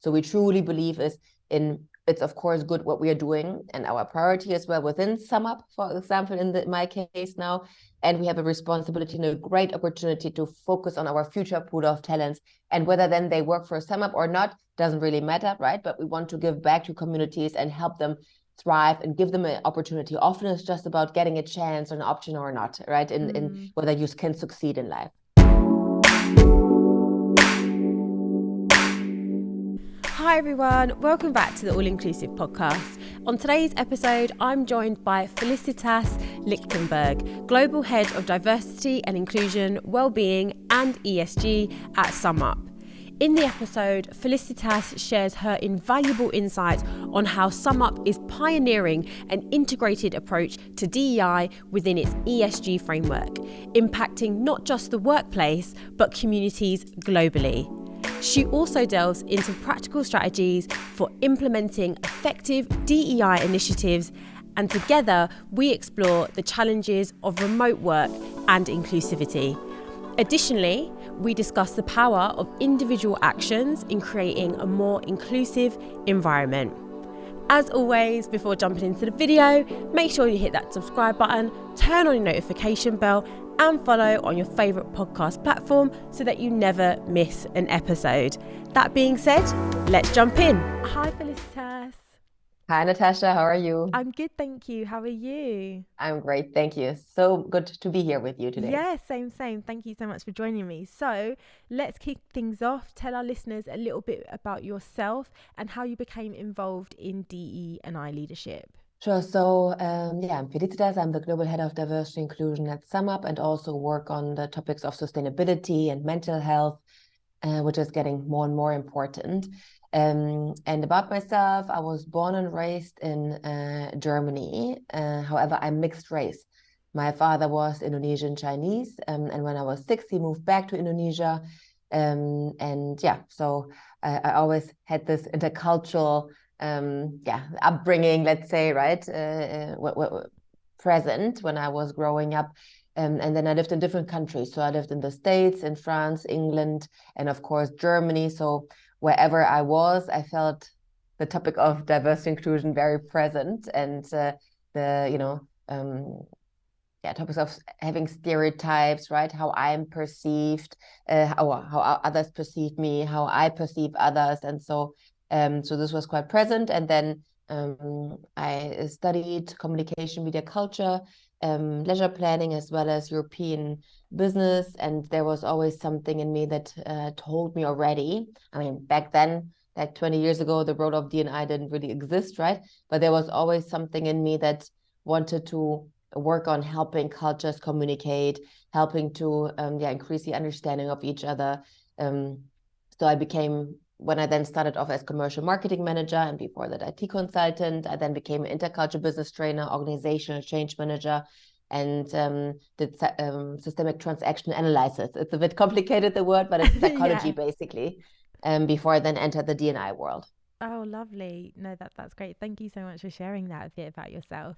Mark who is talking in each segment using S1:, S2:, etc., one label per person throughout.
S1: So we truly believe it's of course good what we are doing, and our priority as well within SumUp, for example, in my case now. And we have a responsibility and a great opportunity to focus on our future pool of talents. And whether then they work for SumUp or not, doesn't really matter, right? But we want to give back to communities and help them thrive and give them an opportunity. Often it's just about getting a chance or an option or not, right? In whether you can succeed in life.
S2: Hi everyone, welcome back to the All Inclusive podcast. On today's episode, I'm joined by Felizitas Lichtenberg, Global Head of Diversity and Inclusion, Wellbeing and ESG at SumUp. In the episode, Felicitas shares her invaluable insights on how SumUp is pioneering an integrated approach to DEI within its ESG framework, impacting not just the workplace, but communities globally. She also delves into practical strategies for implementing effective DEI initiatives, and together we explore the challenges of remote work and inclusivity. Additionally, we discuss the power of individual actions in creating a more inclusive environment. As always, before jumping into the video, make sure you hit that subscribe button, turn on your notification bell, and follow on your favourite podcast platform so that you never miss an episode. That being said, let's jump in. Hi, Felicitas.
S1: Hi, Natasha. How are you?
S2: I'm good, thank you. How are you?
S1: I'm great. Thank you. So good to be here with you today.
S2: Yeah, same. Thank you so much for joining me. So let's kick things off. Tell our listeners a little bit about yourself and how you became involved in DE&I leadership.
S1: Sure. So, I'm Felizitas. I'm the Global Head of Diversity and Inclusion at SumUp, and also work on the topics of sustainability and mental health, which is getting more and more important. And about myself, I was born and raised in Germany. However, I'm mixed race. My father was Indonesian Chinese, and when I was 6, he moved back to Indonesia. So I always had this intercultural upbringing, let's say, right, present when I was growing up. And then I lived in different countries. So I lived in the States, in France, England, and of course, Germany. So wherever I was, I felt the topic of diversity and inclusion very present. And topics of having stereotypes, right? How I'm perceived, how others perceive me, how I perceive others. And so this was quite present. And then I studied communication, media culture, leisure planning, as well as European business. And there was always something in me that told me already. I mean, back then, like 20 years ago, the role of D&I didn't really exist, right? But there was always something in me that wanted to work on helping cultures communicate, helping to increase the understanding of each other. So I became, when I then started off as commercial marketing manager, and before that IT consultant, I then became an intercultural business trainer, organizational change manager, and did systemic transaction analysis. It's a bit complicated, the word, but it's psychology basically. Before I then entered the D&I world.
S2: Oh, lovely. No, that's great. Thank you so much for sharing that a bit about yourself.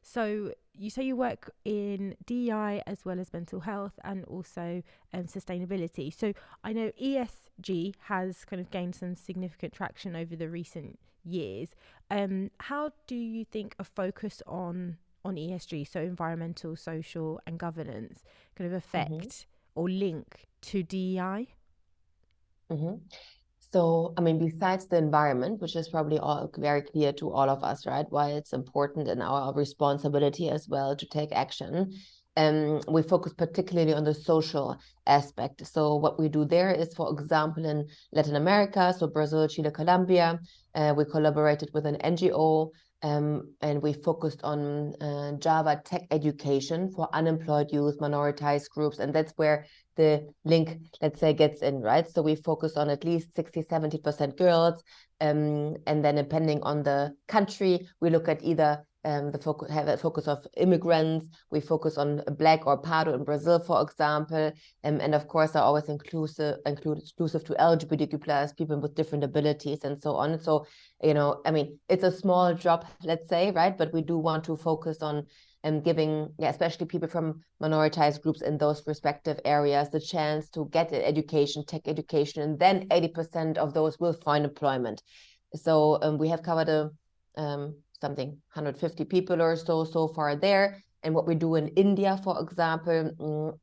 S2: So you say you work in DEI as well as mental health and also sustainability. So I know ESG has kind of gained some significant traction over the recent years. How do you think a focus on ESG, so environmental, social and governance, kind of affect or link to DEI?
S1: So, I mean, besides the environment, which is probably all very clear to all of us, right? Why it's important and our responsibility as well to take action. We focus particularly on the social aspect. So what we do there is, for example, in Latin America, so Brazil, Chile, Colombia, we collaborated with an NGO, and we focused on Java tech education for unemployed youth, minoritized groups. And that's where the link, let's say, gets in, right? So we focus on at least 60-70% girls. And then depending on the country, we look at either have a focus of immigrants. We focus on Black or Pardo in Brazil, for example, and of course are always exclusive to LGBTQ plus people with different abilities and so on. So, you know, I mean, it's a small drop, let's say, right? But we do want to focus on giving, especially people from minoritized groups in those respective areas, the chance to get education, tech education, and then 80% of those will find employment. So we have covered something 150 people or so far there. And what we do in India, for example,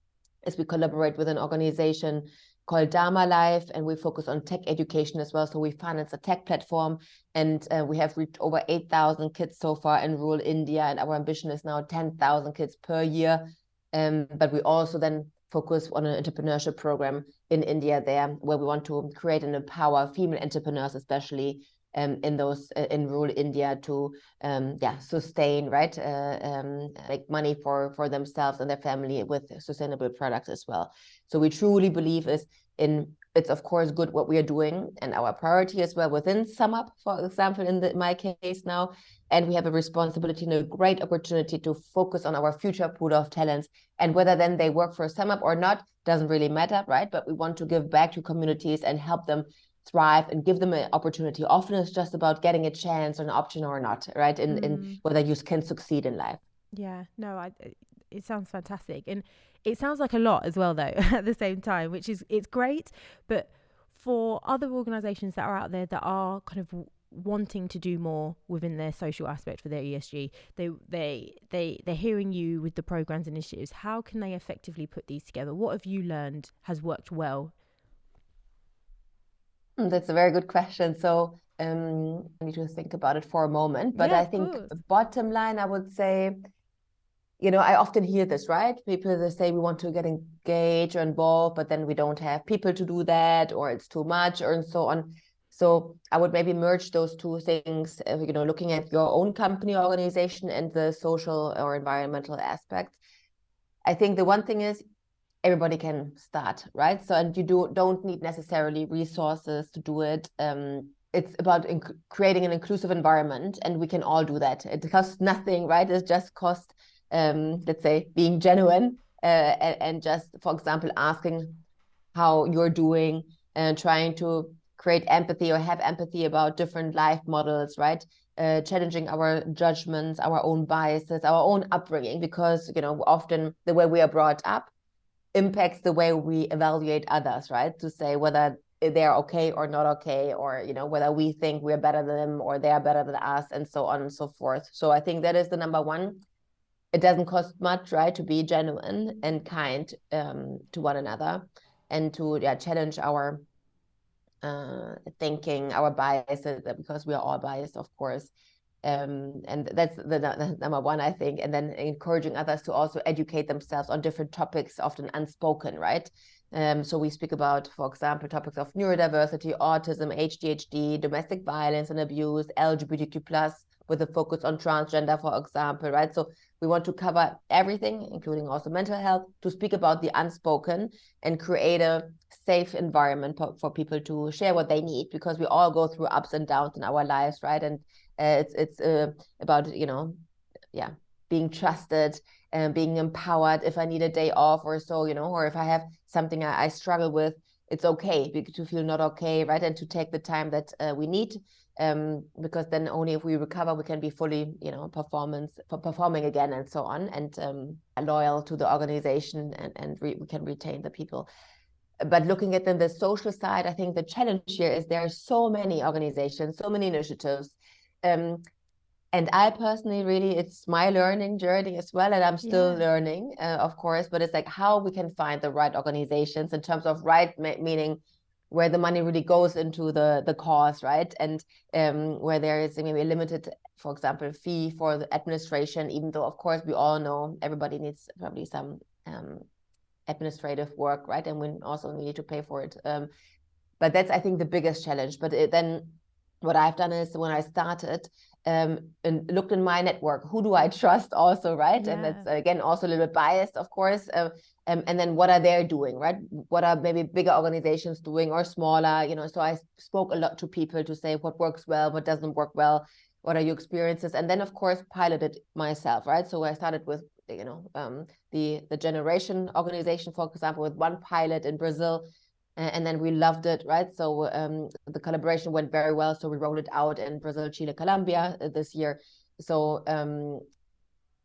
S1: is we collaborate with an organization called Dharma Life, and we focus on tech education as well. So we finance a tech platform, and we have reached over 8,000 kids so far in rural India, and our ambition is now 10,000 kids per year. But we also then focus on an entrepreneurship program in India there, where we want to create and empower female entrepreneurs, especially in those in rural India, to sustain, right, make money for themselves and their family with sustainable products as well. So we truly believe it's of course good what we are doing, and our priority as well within SumUp, for example, in my case now, and we have a responsibility and a great opportunity to focus on our future pool of talents, and whether then they work for SumUp or not doesn't really matter, right? But we want to give back to communities and help them thrive and give them an opportunity. Often it's just about getting a chance or an option or not, right? In whether you can succeed in life.
S2: Yeah, no, it sounds fantastic. And it sounds like a lot as well, though, at the same time, which is, it's great. But for other organizations that are out there that are kind of wanting to do more within their social aspect for their ESG, they're hearing you with the programs and initiatives. How can they effectively put these together? What have you learned has worked well?
S1: That's a very good question. So I need to think about it for a moment. But
S2: Yeah,
S1: I think bottom line, I would say, you know, I often hear this, right? People, they say we want to get engaged or involved, but then we don't have people to do that, or it's too much, or and so on. So I would maybe merge those two things, you know, looking at your own company organization and the social or environmental aspects. I think the one thing is, everybody can start, right? So, and you don't need necessarily resources to do it. It's about creating an inclusive environment, and we can all do that. It costs nothing, right? It just costs, let's say, being genuine and just, for example, asking how you're doing and trying to create empathy or have empathy about different life models, right? Challenging our judgments, our own biases, our own upbringing, because, you know, often the way we are brought up impacts the way we evaluate others, right? To say whether they're okay or not okay, or, you know, whether we think we're better than them or they are better than us, and so on and so forth. So I think that is the number one. It doesn't cost much, right, to be genuine and kind to one another, and to challenge our thinking, our biases, because we are all biased, of course. And that's the number one, I think. And then encouraging others to also educate themselves on different topics, often unspoken, right? So we speak about, for example, topics of neurodiversity, autism, ADHD, domestic violence and abuse, LGBTQ plus, with a focus on transgender, for example, right? So we want to cover everything, including also mental health, to speak about the unspoken and create a safe environment for people to share what they need, because we all go through ups and downs in our lives, right? And it's about, you know, being trusted and being empowered. If I need a day off or so, you know, or if I have something I struggle with, it's okay to feel not okay, right? And to take the time that we need, because then only if we recover, we can be fully, you know, performing again, and so on, and loyal to the organization, and we can retain the people. But looking at the social side, I think the challenge here is there are so many organizations, so many initiatives. And I personally, really, it's my learning journey as well, and I'm still learning, of course, but it's like how we can find the right organizations in terms of right, meaning where the money really goes into the cause, right? And where there is maybe a limited, for example, fee for the administration, even though, of course, we all know everybody needs probably some administrative work, right? And we also need to pay for it. But that's, I think, the biggest challenge. But then what I've done is, when I started and looked in my network, who do I trust also, right? And that's, again, also a little bit biased, of course. And then what are they doing, right? What are maybe bigger organizations doing, or smaller, you know? So I spoke a lot to people to say what works well, what doesn't work well, what are your experiences? And then, of course, piloted myself, right? So I started with, the generation organization, for example, with one pilot in Brazil, and then we loved it, right? So the collaboration went very well. So we rolled it out in Brazil, Chile, Colombia this year. So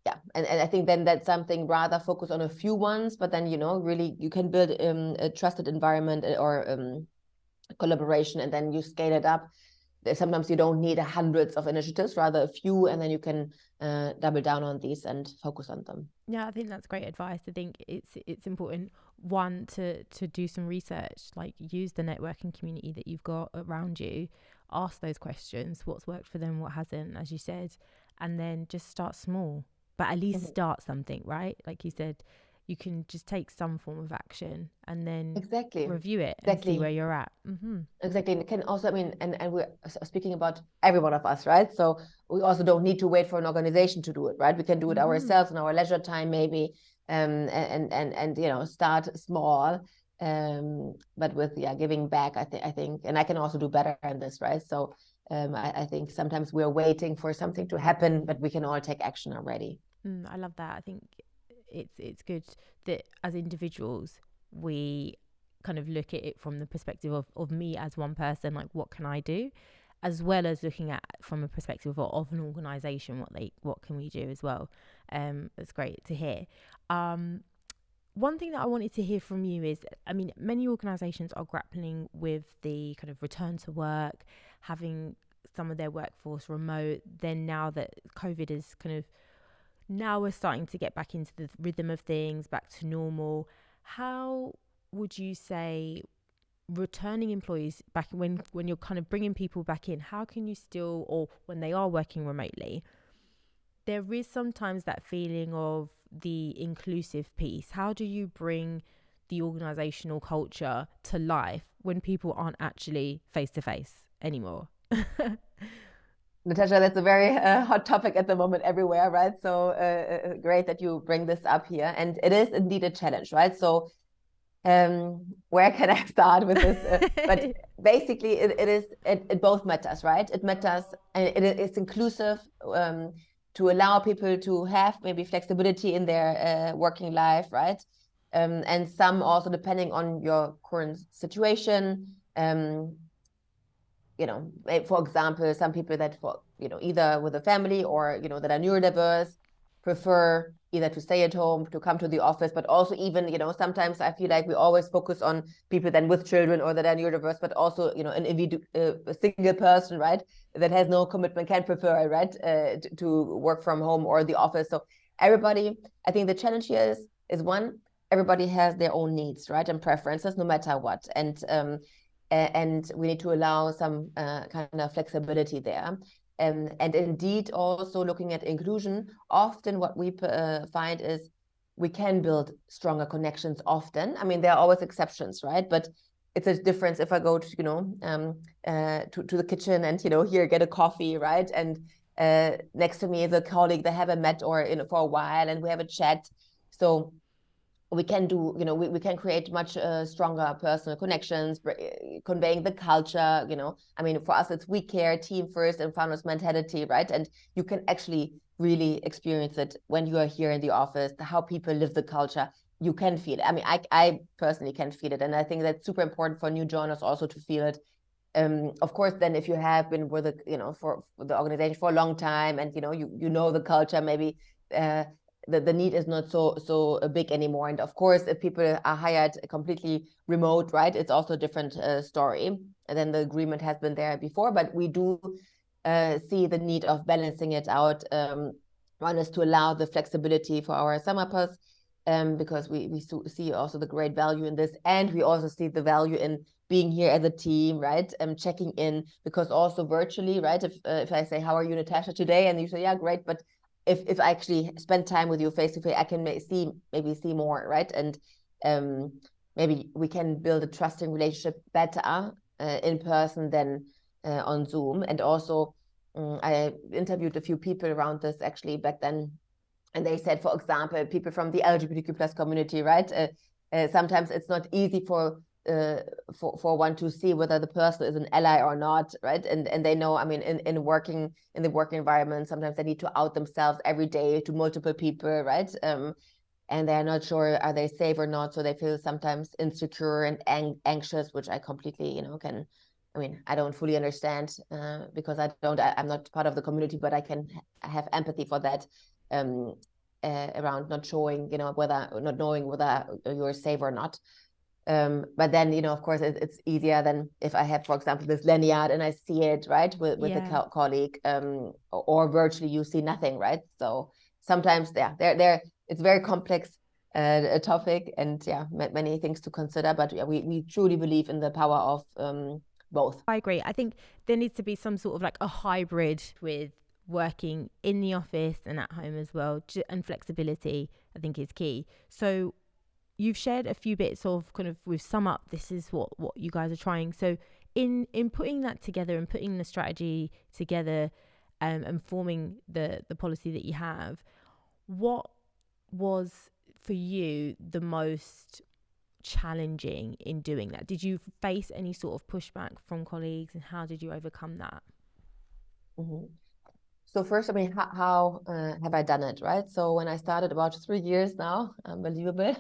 S1: yeah, and I think then that's something rather focus on a few ones, but then, really you can build a trusted environment or collaboration, and then you scale it up. Sometimes you don't need hundreds of initiatives, rather a few, and then you can double down on these and focus on them.
S2: Yeah, I think that's great advice. I think it's important, one, to do some research, like use the networking community that you've got around you, ask those questions, what's worked for them, what hasn't, as you said, and then just start small, but at least start something, right? Like you said, you can just take some form of action and then review it and see where you're at.
S1: Exactly. And it can also, and we're speaking about every one of us, right? So we also don't need to wait for an organization to do it, right? We can do it ourselves in our leisure time, maybe, and start small, but with giving back. I think, and I can also do better in this, right? So I think sometimes we're waiting for something to happen, but we can all take action already.
S2: I love that. I think it's good that as individuals we kind of look at it from the perspective of me as one person, like what can I do, as well as looking at from a perspective of an organization, what can we do as well. It's great to hear. One thing that I wanted to hear from you is, many organizations are grappling with the kind of return to work, having some of their workforce remote. Then now that COVID is now we're starting to get back into the rhythm of things, back to normal. How would you say returning employees back, when you're kind of bringing people back in, how can you still, or when they are working remotely, there is sometimes that feeling of the inclusive piece. How do you bring the organizational culture to life when people aren't actually face to face anymore?
S1: Natasha, that's a very hot topic at the moment everywhere, right? So great that you bring this up here. And it is indeed a challenge, right? So where can I start with this? But basically, it both matters, right? It matters, and it's inclusive to allow people to have maybe flexibility in their working life, right? And some also depending on your current situation. For example, some people that either with a family or that are neurodiverse prefer either to stay at home, to come to the office, but also even sometimes I feel like we always focus on people then with children or that are neurodiverse, but also a single person, right, that has no commitment can prefer, right, to work from home or the office. So everybody, I think the challenge here is one, everybody has their own needs, right, and preferences no matter what, and we need to allow some kind of flexibility there. And indeed, also looking at inclusion, often what we find is we can build stronger connections often. There are always exceptions, right? But it's a difference if I go to, to the kitchen and, here, get a coffee, right? And next to me is a colleague that I haven't met or for a while, and we have a chat. So we can do, we can create much stronger personal connections, conveying the culture, for us, it's we care, team first, and founders mentality, right? And you can actually really experience it when you are here in the office, how people live the culture. You can feel it. I personally can feel it. And I think that's super important for new joiners also to feel it. Of course, then if you have been with for the organization for a long time and, you know the culture, maybe the need is not so big anymore. And of course, if people are hired completely remote, right, it's also a different story. And then the agreement has been there before, but we do see the need of balancing it out. One is to allow the flexibility for our SumUppers, because we see also the great value in this, and we also see the value in being here as a team, right? Checking in, because also virtually, right? If I say, how are you, Natasha, today? And you say, yeah, great, but if I actually spend time with you face to face, I can maybe see more, right? And maybe we can build a trusting relationship better in person than on Zoom. And also, I interviewed a few people around this actually back then, and they said, for example, people from the LGBTQ+ community, right? Sometimes it's not easy for for one to see whether the person is an ally or not, right? And they know, I mean, in the working environment, sometimes they need to out themselves every day to multiple people, right? And they're not sure, are they safe or not? So they feel sometimes insecure and anxious, which I completely, I don't fully understand because I'm not part of the community, but I can have empathy for that around not showing, not knowing whether you're safe or not. But then, of course, it's easier than if I have, for example, this lanyard and I see it, right, with a colleague, or virtually you see nothing, right? So sometimes, it's very complex a topic, and many things to consider. But we truly believe in the power of both.
S2: I agree. I think there needs to be some sort of like a hybrid with working in the office and at home as well, and flexibility I think is key. So you've shared a few bits of kind of with SumUp, this is what you guys are trying. So in putting that together and putting the strategy together and forming the policy that you have, what was for you the most challenging in doing that? Did you face any sort of pushback from colleagues, and how did you overcome that?
S1: Mm-hmm. So first, how have I done it, right? So when I started about 3 years now, unbelievable,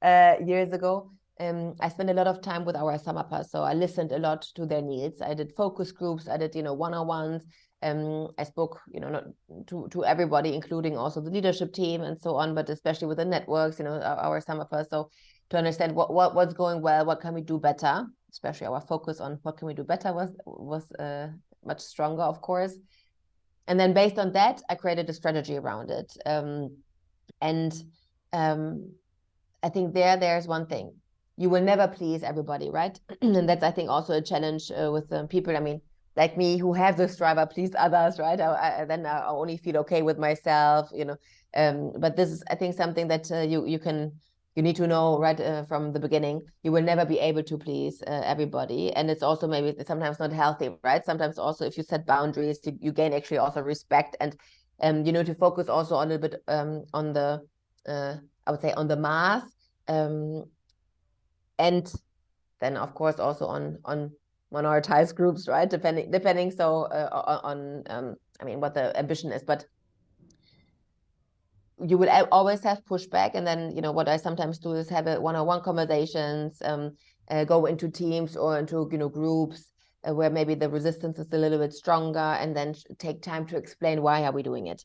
S1: years ago, I spent a lot of time with our SumUppers. So I listened a lot to their needs. I did focus groups. I did, one-on-ones. I spoke, not to everybody, including also the leadership team and so on, but especially with the networks, our SumUppers. So to understand what's going well, what can we do better, especially our focus on what can we do better was much stronger, of course. And then based on that, I created a strategy around it. I think there's one thing. You will never please everybody, right? And that's, I think, also a challenge with people, like me, who have this drive, I please others, right? Then I only feel okay with myself, but this is, I think, something that you need to know right from the beginning. You will never be able to please everybody. And it's also maybe sometimes not healthy, right? Sometimes also if you set boundaries, you gain actually also respect. And you know, to focus also a little bit on the, I would say, on the mass. And then, of course, also on minoritized groups, right? Depending so on what the ambition is. But you will always have pushback. And then, what I sometimes do is have a one-on-one conversations, go into teams or into, groups where maybe the resistance is a little bit stronger, and then take time to explain why are we doing it.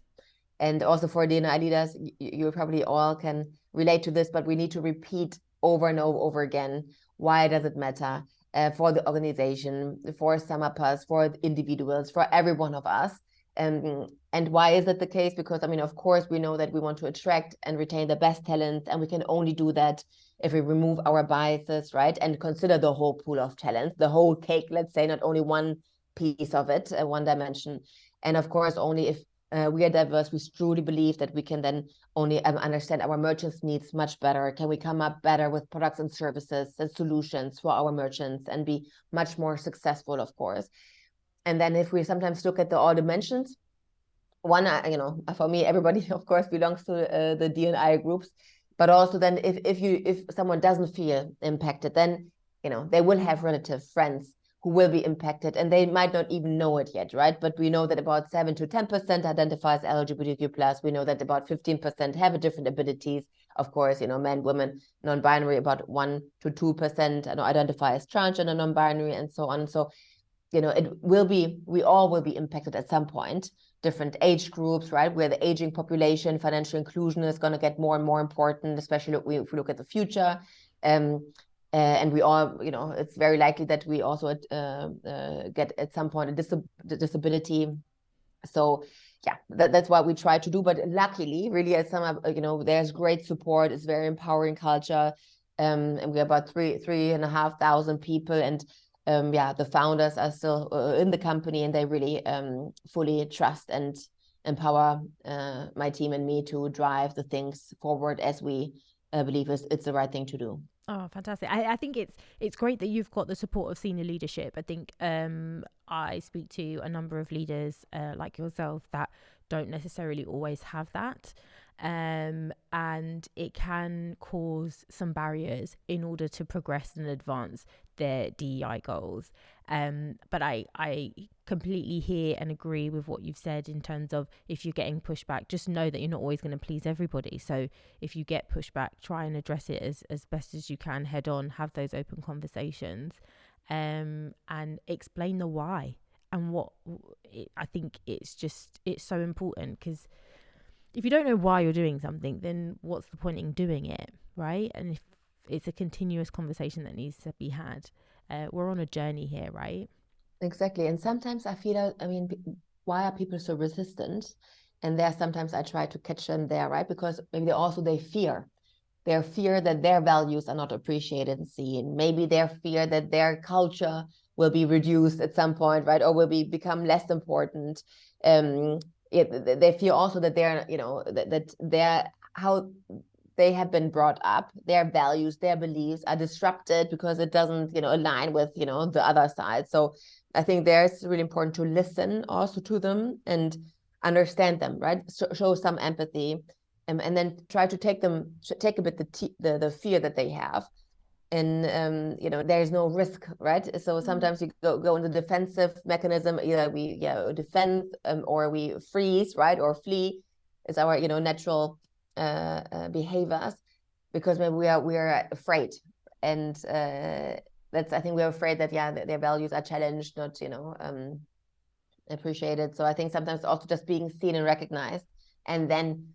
S1: And also for D&I leaders, you probably all can relate to this, but we need to repeat over and over again, why does it matter for the organization, for SumUppers, for individuals, for every one of us. And why is that the case? Because, of course, we know that we want to attract and retain the best talent, and we can only do that if we remove our biases, right? And consider the whole pool of talent, the whole cake, let's say, not only one piece of it, one dimension. And of course, only if we are diverse, we truly believe that we can then only understand our merchants' needs much better. Can we come up better with products and services and solutions for our merchants and be much more successful, of course. And then if we sometimes look at all dimensions, one, for me, everybody, of course, belongs to the D&I groups. But also then if someone doesn't feel impacted, then, they will have relatives, friends who will be impacted, and they might not even know it yet, right? But we know that about 7 to 10% identifies LGBTQ+. We know that about 15% have different abilities. Of course, men, women, non-binary, about 1 to 2% identify as transgender, non-binary, and so on. So, we all will be impacted at some point. Different age groups, right? Where the aging population, financial inclusion is going to get more and more important, especially if we look at the future. And we all, it's very likely that we also get at some point a disability. So that's what we try to do. But luckily, really, at SumUp, there's great support. It's very empowering culture. And we're about 3,500 people. And the founders are still in the company, and they really fully trust and empower my team and me to drive the things forward as we believe it's the right thing to do.
S2: Oh, fantastic. I think it's great that you've got the support of senior leadership. I think I speak to a number of leaders like yourself that don't necessarily always have that. and it can cause some barriers in order to progress and advance their DEI goals. But I completely hear and agree with what you've said in terms of, if you're getting pushback, just know that you're not always going to please everybody. So if you get pushback, try and address it as best as you can head on, have those open conversations, and explain the why. And I think it's so important, because if you don't know why you're doing something, then what's the point in doing it, right? And if it's a continuous conversation that needs to be had, we're on a journey here, right?
S1: Exactly. And sometimes I feel, why are people so resistant? And there sometimes I try to catch them there, right? Because maybe they fear. Their fear that their values are not appreciated and seen. Maybe their fear that their culture will be reduced at some point, right? Or will become less important. They fear also that they're, that they're, how they have been brought up, their values, their beliefs are disrupted because it doesn't, align with, the other side. So I think there's really important to listen also to them and understand them, right? Show some empathy, and then try to take a bit the fear that they have. And there's no risk, right? So sometimes you go into defensive mechanism, either we defend, or we freeze, right, or flee. It's our natural behaviors, because maybe we are afraid, and that's, I think we're afraid that their values are challenged, not appreciated. So I think sometimes also just being seen and recognized, and then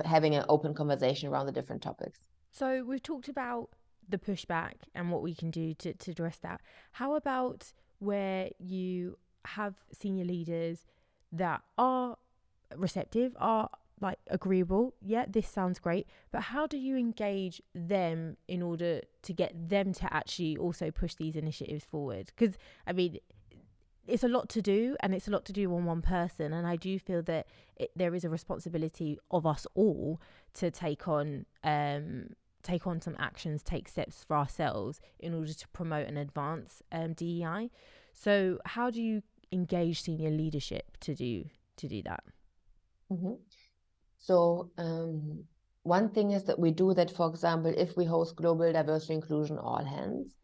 S1: having an open conversation around the different topics.
S2: So we've talked about the pushback and what we can do to address that. How about where you have senior leaders that are receptive, are like agreeable, this sounds great, but how do you engage them in order to get them to actually also push these initiatives forward? Because it's a lot to do, and it's a lot to do on one person, and I do feel that there is a responsibility of us all to take on some actions, take steps for ourselves in order to promote and advance DEI. So how do you engage senior leadership to do that?
S1: Mm-hmm. So one thing is that we do that, for example, if we host global diversity inclusion all hands,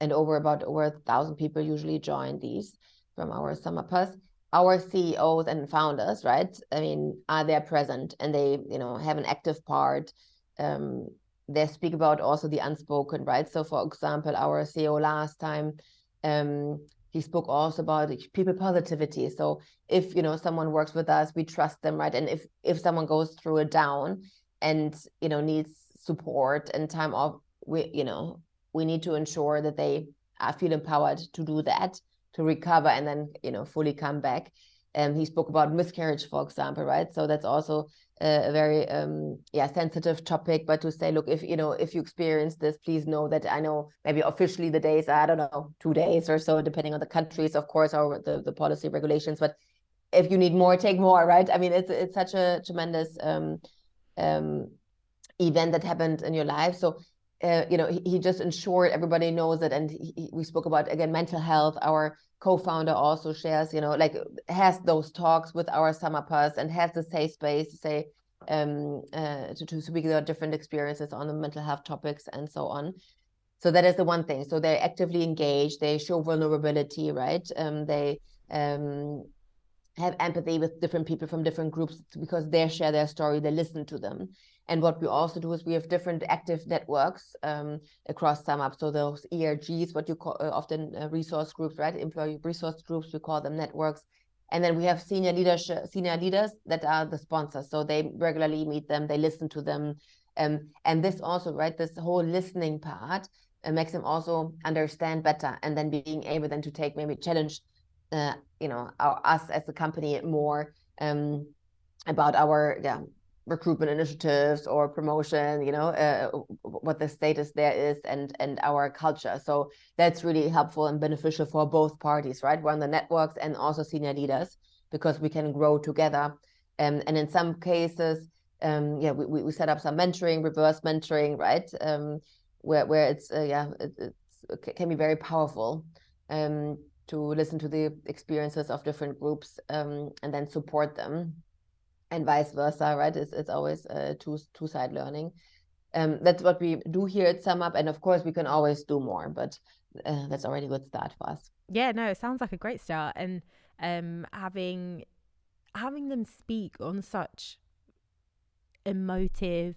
S1: and over 1,000 people usually join these from our SumUpers, our CEOs and founders, right, are there present, and they have an active part. They speak about also the unspoken, right? So for example, our CEO last time, he spoke also about people positivity. So if someone works with us, we trust them, right? And if someone goes through a down and needs support and time off, we need to ensure that they feel empowered to do that, to recover, and then fully come back. He spoke about miscarriage, for example, right? So that's also a very sensitive topic. But to say, look, if you experience this, please know that I know maybe officially the days are, I don't know, 2 days or so, depending on the countries, of course, or the policy regulations. But if you need more, take more, right? It's such a tremendous event that happened in your life. So he just ensured everybody knows it. And we spoke about, again, mental health. Our co-founder also shares, has those talks with our SumUpers and has the safe space to say, to speak about different experiences on the mental health topics and so on. So that is the one thing. So they're actively engaged. They show vulnerability, right? They have empathy with different people from different groups, because they share their story, they listen to them. And what we also do is we have different active networks across SumUp. So those ERGs, what you call often resource groups, right? Employee resource groups, we call them networks. And then we have senior leaders that are the sponsors. So they regularly meet them, they listen to them. And this also, right, this whole listening part makes them also understand better, and then being able then to take, maybe challenge us as a company more about our recruitment initiatives or promotion, what the status there is, and our culture. So that's really helpful and beneficial for both parties, right? We're on the networks and also senior leaders, because we can grow together. And in some cases, we set up some mentoring, reverse mentoring, right? Where it's it can be very powerful to listen to the experiences of different groups and then support them. and vice versa, right? It's always two-side learning. That's what we do here at SumUp, and of course we can always do more, but that's already a good start for us.
S2: Yeah, no, it sounds like a great start, and having them speak on such emotive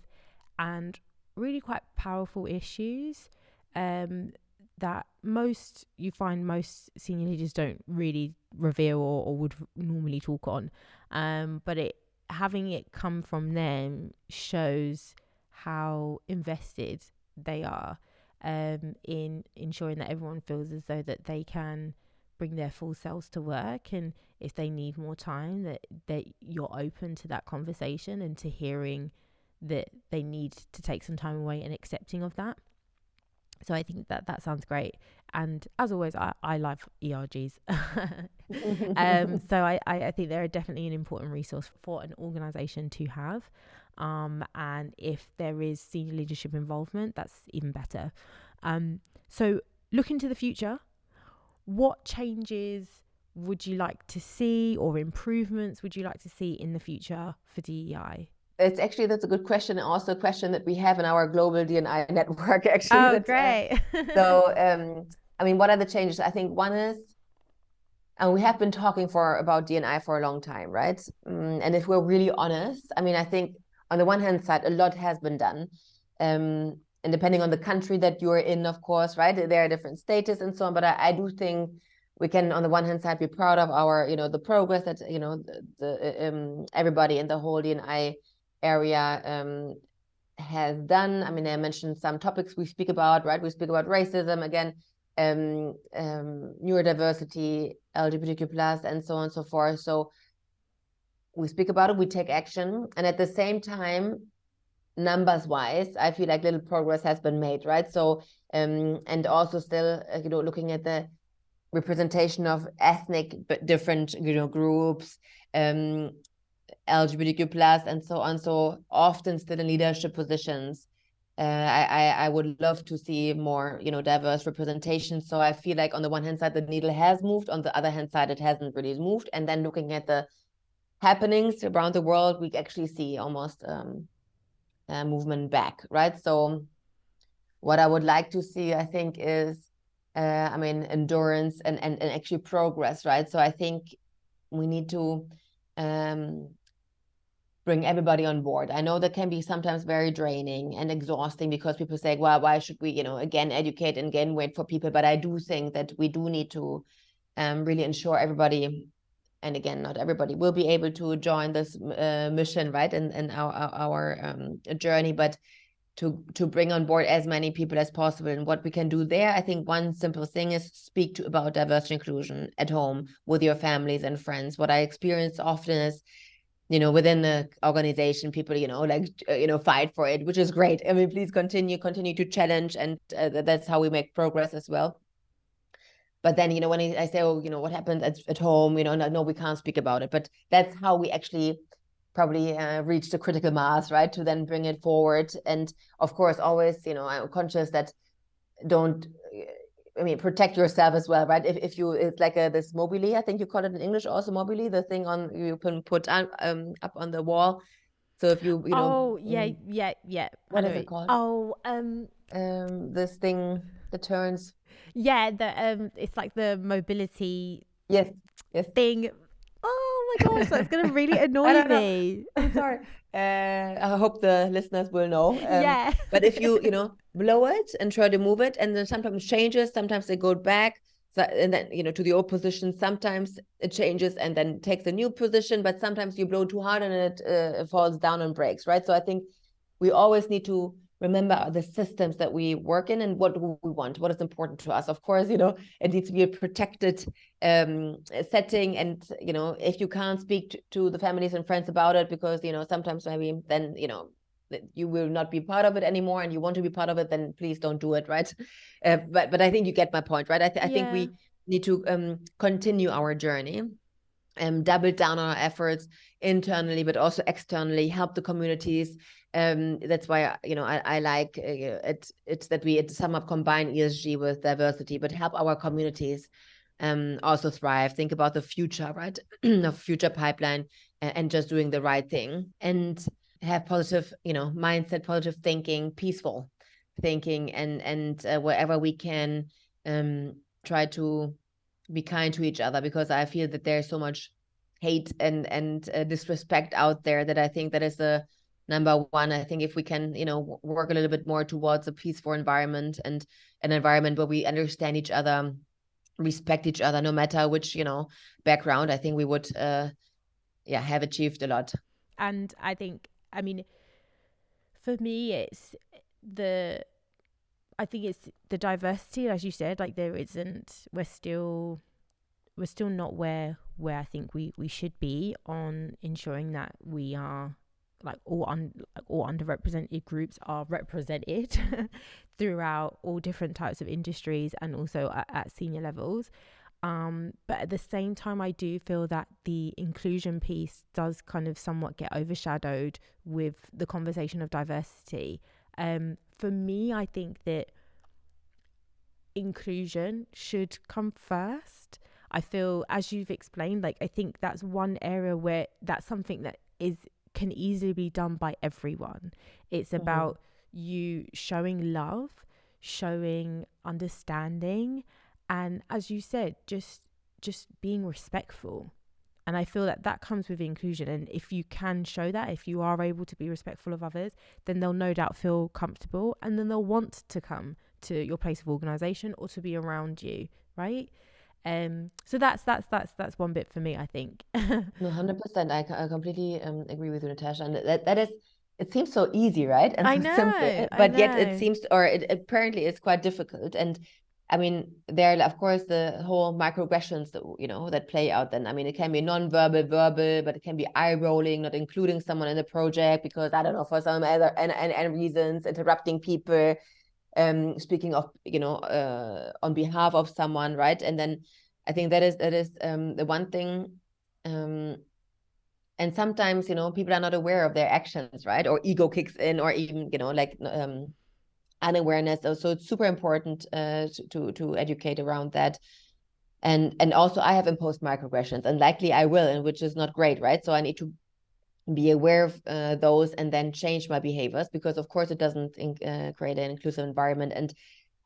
S2: and really quite powerful issues that most senior leaders don't really reveal or would normally talk on, but having it come from them shows how invested they are in ensuring that everyone feels as though that they can bring their full selves to work, and if they need more time, that you're open to that conversation and to hearing that they need to take some time away and accepting of that. So I think that sounds great. And as always, I love ERGs. So I think they're definitely an important resource for an organisation to have. And if there is senior leadership involvement, that's even better. So looking to the future, what changes would you like to see, or improvements would you like to see in the future for DEI?
S1: That's a good question. Also a question that we have in our global D&I network, actually.
S2: Oh, great.
S1: So, I mean, what are the changes? I think one is, and we have been talking about D&I for a long time, right? And if we're really honest, I mean, I think on the one hand side, a lot has been done. And depending on the country that you're in, of course, right? There are different status and so on. But I do think we can, on the one hand side, be proud of our, the progress that, everybody in the whole D&I area has done. I mean, I mentioned some topics we speak about, right? We speak about racism, again, neurodiversity, LGBTQ+, and so on and so forth. So we speak about it, we take action. And at the same time, numbers wise, I feel like little progress has been made, right? So, and also still, looking at the representation of ethnic, but different, groups, LGBTQ+, and so on. So often still in leadership positions. I would love to see more, diverse representation. So I feel like on the one hand side, the needle has moved. On the other hand side, it hasn't really moved. And then looking at the happenings around the world, we actually see almost a movement back, right? So what I would like to see, I think, is, endurance and actually progress, right? So I think we need to bring everybody on board. I know that can be sometimes very draining and exhausting, because people say, well, why should we, again, educate and again, wait for people? But I do think that we do need to really ensure everybody, and again, not everybody will be able to join this mission, right? And our journey, but to bring on board as many people as possible. And what we can do there, I think one simple thing is speak about diversity inclusion at home with your families and friends. What I experience often is, within the organization, people, fight for it, which is great. I mean, please continue to challenge, and that's how we make progress as well. But then, when I say, oh, what happens at home, no, we can't speak about it. But that's how we actually probably reach the critical mass, right? To then bring it forward. And of course, always, I'm conscious that protect yourself as well, right? If you, it's like this mobile, I think you call it in English also mobile, the thing you can put up on the wall. So if you
S2: oh yeah.
S1: What is it called?
S2: Oh,
S1: this thing that turns.
S2: Yeah, it's like the mobility.
S1: Yes.
S2: Thing. Oh my gosh, that's gonna really annoy me.
S1: I'm sorry. I hope the listeners will know.
S2: Yeah.
S1: But if you, blow it and try to move it, and then sometimes changes, sometimes they go back, so, and then, to the old position, sometimes it changes and then takes a new position, but sometimes you blow too hard and it falls down and breaks, right? So I think we always need to remember the systems that we work in and what we want, what is important to us. Of course, it needs to be a protected setting. And, if you can't speak to the families and friends about it, because, sometimes maybe then, you will not be part of it anymore and you want to be part of it, then please don't do it, right? But I think you get my point, right? I think we need to continue our journey, double down on our efforts internally, but also externally, help the communities. That's why, I like it's that we at SumUp combine ESG with diversity, but help our communities also thrive. Think about the future, right? The future pipeline and just doing the right thing, and have positive, mindset, positive thinking, peaceful thinking, and wherever we can, try to be kind to each other, because I feel that there's so much hate and disrespect out there, that I think that is the number one. I think if we can, work a little bit more towards a peaceful environment, and an environment where we understand each other, respect each other, no matter which, background, I think we would, have achieved a lot.
S2: And I mean, for me, I think it's the diversity, as you said, like we're still not where I think we should be on ensuring that we are like all underrepresented groups are represented throughout all different types of industries, and also at senior levels. But at the same time, I do feel that the inclusion piece does kind of somewhat get overshadowed with the conversation of diversity. For me, I think that inclusion should come first. I feel, as you've explained, like I think that's one area where that's something that can easily be done by everyone. It's about you showing love, showing understanding, and as you said, just being respectful. And I feel that comes with inclusion. And if you can show that, if you are able to be respectful of others, then they'll no doubt feel comfortable, and then they'll want to come to your place of organisation or to be around you, right? So that's one bit for me, I think.
S1: No, 100%. I completely agree with you, Natasha. And that is, it seems so easy, right? And
S2: I
S1: so
S2: know,
S1: simple, but yet it seems, or it apparently it's quite difficult. And I mean, there are, of course, the whole microaggressions that, that play out then. I mean, it can be non-verbal, verbal, but it can be eye rolling, not including someone in the project because, I don't know, for some other and reasons, interrupting people, speaking of, on behalf of someone, right? And then I think that is the one thing. And sometimes, people are not aware of their actions, right? Or ego kicks in, or even, like unawareness. So it's super important to educate around that. And also I have imposed microaggressions, and likely I will, and which is not great, right? So I need to be aware of those, and then change my behaviors, because of course it doesn't create an inclusive environment. And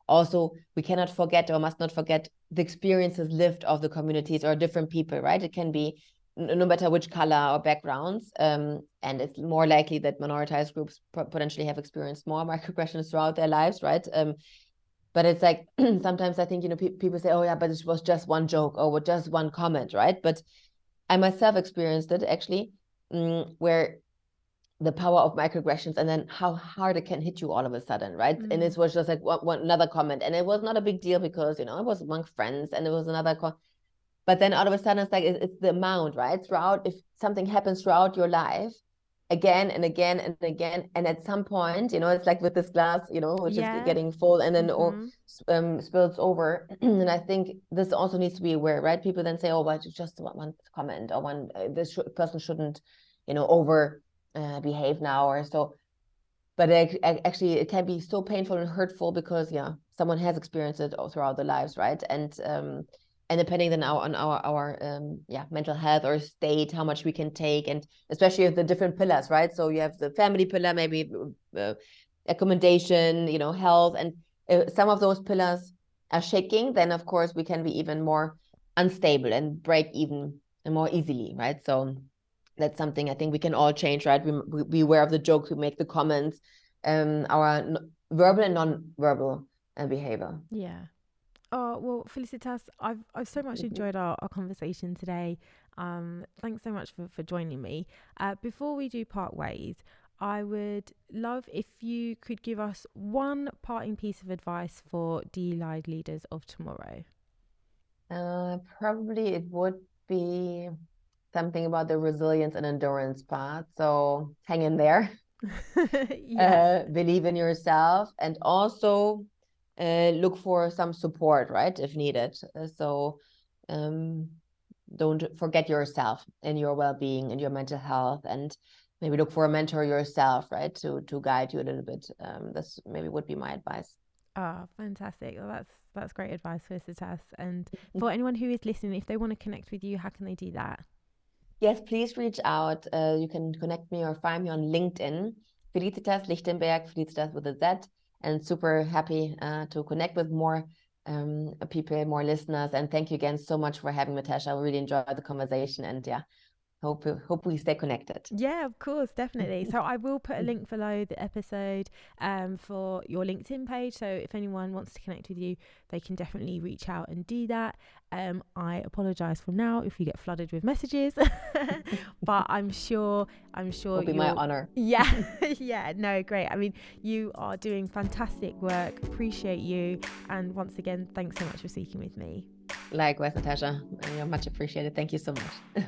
S1: also we cannot forget, or must not forget, the experiences lived of the communities or different people, right? It can be no matter which color or backgrounds, and it's more likely that minoritized groups potentially have experienced more microaggressions throughout their lives, right? But it's like sometimes I think, people say, oh yeah, but it was just one joke or just one comment, right? But I myself experienced it actually, where the power of microaggressions, and then how hard it can hit you all of a sudden, right? And it was just like another comment, and it was not a big deal because, it was among friends, and it was another but then all of a sudden it's like, it's the amount, right? Throughout, if something happens throughout your life, again and again and again, and at some point, it's like with this glass, which is getting full, and then spills over. And I think this also needs to be aware, right? People then say, oh, but it's just one comment, or one this person shouldn't, over behave now, or so. But actually it can be so painful and hurtful, because someone has experienced it all throughout their lives, right? And depending then on our mental health or state, how much we can take, and especially with the different pillars, right? So you have the family pillar, maybe accommodation, health, and if some of those pillars are shaking, then of course we can be even more unstable and break even more easily, right? So that's something I think we can all change, right? We be aware of the jokes, we make the comments, our verbal and non-verbal behavior.
S2: Yeah. Oh, well, Felicitas, I've so much enjoyed our conversation today. Thanks so much for joining me. Before we do part ways, I would love if you could give us one parting piece of advice for DEI leaders of tomorrow.
S1: Probably it would be something about the resilience and endurance part. So hang in there. Believe in yourself, and also look for some support, right, if needed. So don't forget yourself and your well-being and your mental health, and maybe look for a mentor yourself, right, to guide you a little bit. This maybe would be my advice.
S2: Oh, fantastic. Well, that's great advice, Felicitas. And for anyone who is listening, if they want to connect with you, how can they do that?
S1: Yes, please reach out. You can connect me or find me on LinkedIn, Felizitas Lichtenberg, Felicitas with a Z, and super happy to connect with more people, more listeners. And thank you again so much for having me, Natasha. I really enjoyed the conversation, and yeah, hope we stay connected.
S2: Yeah, of course, definitely. So I will put a link below the episode for your LinkedIn page. So if anyone wants to connect with you, they can definitely reach out and do that. I apologise from now if you get flooded with messages, but I'm sure
S1: It'll be my honor.
S2: Yeah, yeah, no, great. I mean, you are doing fantastic work. Appreciate you, and once again, thanks so much for speaking with me.
S1: Likewise, Natasha. You're much appreciated. Thank you so much.